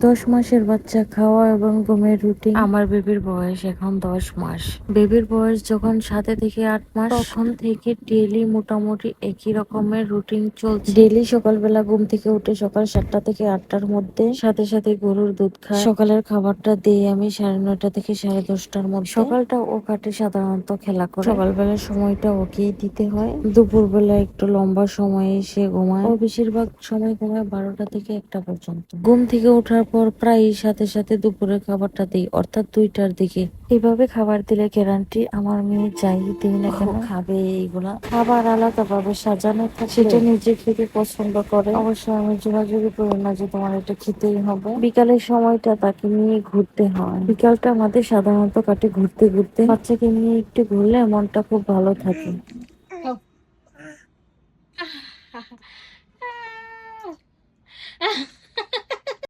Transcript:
10 মাসের বাচ্চা খাওয়া এবং ঘুমের রুটিন। আমার বেবির বয়স এখন 10 মাস। বেবির বয়স যখন 7 থেকে 8 মাস তখন থেকে ডেইলি মোটামুটি একই রকমের রুটিন চলছে। ডেইলি সকালবেলা ঘুম থেকে উঠে সকাল 7টা থেকে 8টার মধ্যে সাথে সাথে গরুর দুধ খায়। সকালের খাবারটা দিই আমি 9:30 থেকে 10:30টার মধ্যে। সকালটা ও কাটে সাধারণত খেলা করে। সকালবেলার সময়টা ওকেই দিতে হয়। দুপুরবেলা একটু লম্বা সময়ে সে ঘুমায়। ও বেশিরভাগ সময় ঘুমায় 12টা থেকে 1টা পর্যন্ত। ঘুম থেকে ওঠার পর প্রায় সাথে সাথে দুপুরের খাবারটা দিই, অর্থাৎ 2টার দিকে। এভাবে খাবার দিলে গ্যারান্টি আমার মেয়ে যাই দিই না কেন খাবে। এইগুলা খাবার আলাদা ভাবে সাজানো থাকে, সেটা নিজে খেতে পছন্দ করে। অবশ্যই আমি জোরাজুরি করি না যে তোমার এটা খেতেই হবে। বিকালের সময়টা তাকে নিয়ে ঘুরতে হয়। বিকালটা আমাদের সাধারণত কাটে ঘুরতে ঘুরতে। বাচ্চাকে নিয়ে একটু ঘুরলে মনটা খুব ভালো থাকে।